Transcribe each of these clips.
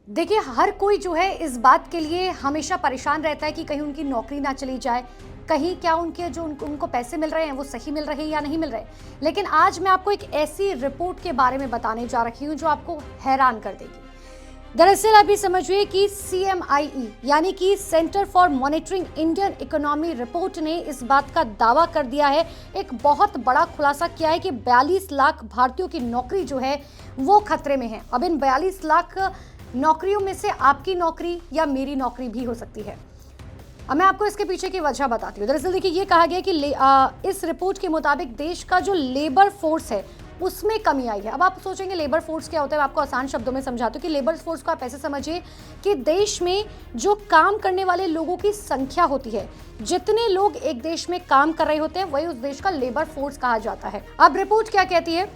देखिए, हर कोई जो है इस बात के लिए हमेशा परेशान रहता है कि कहीं उनकी नौकरी ना चली जाए, कहीं क्या उनके जो उनको पैसे मिल रहे हैं वो सही मिल रहे हैं या नहीं मिल रहे। लेकिन आज मैं आपको एक ऐसी रिपोर्ट के बारे में बताने जा रही हूँ जो आपको हैरान कर देगी। दरअसल आप ये समझिए कि CMIE यानी कि centre for monitoring Indian economy report ने इस बात का दावा कर दिया है, एक बहुत बड़ा खुलासा किया है कि 42 लाख भारतीयों की नौकरी जो है वो खतरे में है। अब इन 42 लाख नौकरियों में से आपकी नौकरी या मेरी नौकरी भी हो सकती है। अब मैं आपको इसके पीछे की वजह बताती हूँ। दरअसल देखिए, ये कहा गया कि इस रिपोर्ट के मुताबिक देश का जो लेबर फोर्स है उसमें कमी आई है। अब आप सोचेंगे लेबर फोर्स क्या होता है, मैं आपको आसान शब्दों में समझाती हूँ कि लेबर फोर्स को आप ऐसे समझिए कि देश में जो काम करने वाले लोगों की संख्या होती है, जितने लोग एक देश में काम कर रहे होते हैं वही उस देश का लेबर फोर्स कहा जाता है। अब रिपोर्ट क्या कहती है,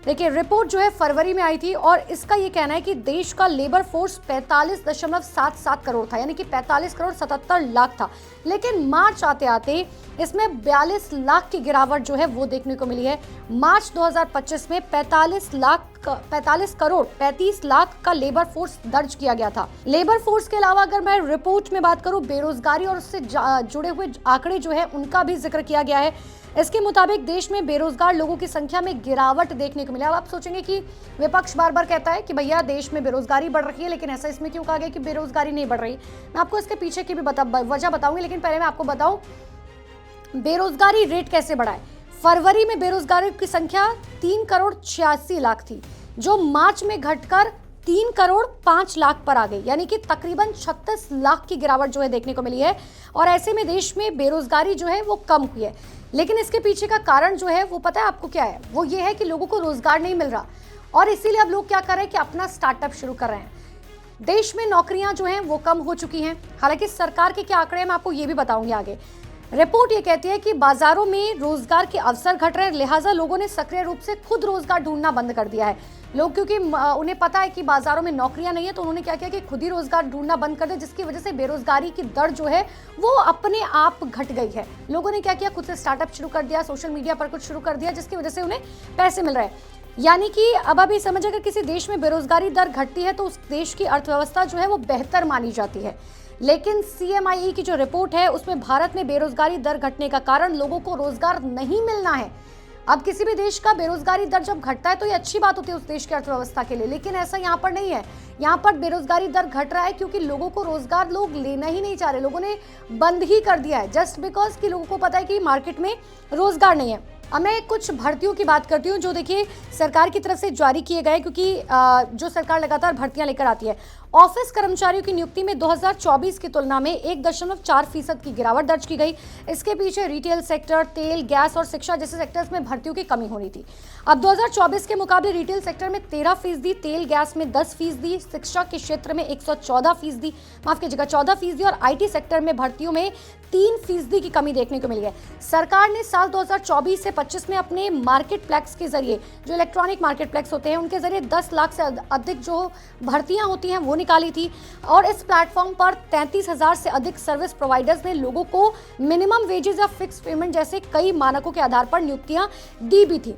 देखिए रिपोर्ट जो है फरवरी में आई थी और इसका ये कहना है कि देश का लेबर फोर्स 45.77 करोड़ था, यानी कि 45 करोड़ 77 लाख था। लेकिन मार्च आते आते इसमें 42 लाख की गिरावट जो है वो देखने को मिली है। मार्च 2025 में 45 करोड़ 35 लाख का लेबर फोर्स दर्ज किया गया था। लेबर फोर्स के अलावा अगर मैं रिपोर्ट में बात करूं, बेरोजगारी और उससे जुड़े हुए आंकड़े जो है उनका भी जिक्र किया गया है। इसके मुताबिक देश में बेरोजगार लोगों की संख्या में गिरावट देखने को मिला। अब आप सोचेंगे कि विपक्ष बार बार कहता है कि भैया देश में बेरोजगारी बढ़ रही है, लेकिन ऐसा इसमें क्यों कहा गया कि बेरोजगारी नहीं बढ़ रही। मैं आपको इसके पीछे की भी वजह बताऊंगी, लेकिन पहले मैं आपको बताऊं बेरोजगारी रेट कैसे बढ़ा है। फरवरी में बेरोजगारी की संख्या 3 करोड़ 86 लाख थी, जो मार्च में घटकर 3 करोड़ 5 लाख पर आ गई, यानी कि तकरीबन 36 लाख की गिरावट जो है देखने को मिली है। और ऐसे में देश में बेरोजगारी जो है वो कम हुई है। लेकिन इसके पीछे का कारण जो है वो पता है आपको क्या है, वो ये है कि लोगों को रोजगार नहीं मिल रहा और इसीलिए अब लोग क्या कर रहे हैं कि अपना स्टार्टअप शुरू कर रहे हैं। देश में नौकरियां जो हैं वो कम हो चुकी हैं। हालांकि सरकार के क्या आंकड़े हैं मैं आपको ये भी बताऊंगी आगे। रिपोर्ट ये कहती है कि बाजारों में रोजगार के अवसर घट रहे हैं, लिहाजा लोगों ने सक्रिय रूप से खुद रोजगार ढूंढना बंद कर दिया है। लोग क्योंकि उन्हें पता है कि बाजारों में नौकरियां नहीं है, तो उन्होंने क्या किया कि खुद ही रोजगार ढूंढना बंद कर दिया, जिसकी वजह से बेरोजगारी की दर जो है वो अपने आप घट गई है। लोगों ने क्या किया, खुद से स्टार्टअप शुरू कर दिया, सोशल मीडिया पर कुछ शुरू कर दिया, जिसकी वजह से उन्हें पैसे मिल रहे हैं। यानी कि अब आप ये समझ, अगर किसी देश में बेरोजगारी दर घटती है तो उस देश की अर्थव्यवस्था जो है वो बेहतर मानी जाती है। लेकिन CMIE की जो रिपोर्ट है उसमें भारत में बेरोजगारी दर घटने का कारण लोगों को रोजगार नहीं मिलना है। अब किसी भी देश का बेरोजगारी दर जब घटता है तो ये अच्छी बात होती है उस देश की अर्थव्यवस्था के लिए, लेकिन ऐसा यहाँ पर नहीं है। यहाँ पर बेरोजगारी दर घट रहा है क्योंकि लोगों को रोजगार लोग लेना ही नहीं चाह रहे, लोगों ने बंद ही कर दिया है, जस्ट बिकॉज कि लोगों को पता है कि मार्केट में रोजगार नहीं है। अब मैं कुछ भर्तियों की बात करती हूँ जो देखिए सरकार की तरफ से जारी किए गए, क्योंकि जो सरकार लगातार भर्तियां लेकर आती है। ऑफिस कर्मचारियों की नियुक्ति में 2024 की तुलना में 1.4% की गिरावट दर्ज की गई। इसके पीछे रिटेल सेक्टर, तेल, गैस और शिक्षा जैसे सेक्टर्स में भर्तियों की कमी होनी थी। अब 2024 के मुकाबले रिटेल सेक्टर में 13%, तेल गैस में 10%, शिक्षा के क्षेत्र में 114%, माफ कीजिएगा 14% और IT सेक्टर में भर्तियों में 3% की कमी देखने को मिली है। सरकार ने साल 2024 से 25 में अपने मार्केट प्लेक्स के जरिए, जो इलेक्ट्रॉनिक मार्केट प्लेक्स होते हैं, उनके जरिए 10 लाख से अधिक जो भर्तियां होती हैं वो निकाली थी। और इस प्लेटफॉर्म पर 33,000 से अधिक सर्विस प्रोवाइडर्स ने लोगों को मिनिमम वेजेस या फिक्स पेमेंट जैसे कई मानकों के आधार पर नियुक्तियां दी भी थी।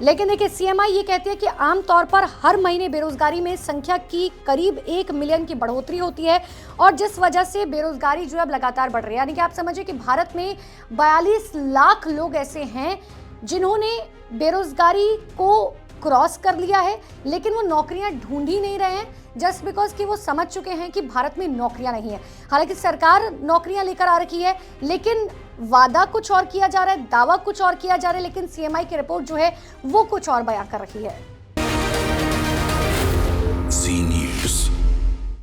लेकिन देखिए CMI ये कहती है कि आमतौर पर हर महीने बेरोजगारी में संख्या की करीब 1 मिलियन की बढ़ोतरी होती है और जिस वजह से बेरोजगारी जो अब लगातार बढ़ रही है। यानी कि आप समझिए कि भारत में 42 लाख लोग ऐसे हैं जिन्होंने बेरोजगारी को क्रॉस कर लिया है, लेकिन वो नौकरियां ढूंढ ही नहीं रहे हैं, जस्ट बिकॉज कि वो समझ चुके हैं कि भारत में नौकरियां नहीं है। हालांकि सरकार नौकरियां लेकर आ रखी है, लेकिन वादा कुछ और किया जा रहा है, दावा कुछ और किया जा रहा है, लेकिन CMI की रिपोर्ट जो है वो कुछ और बयां कर रही है। जी न्यूज़।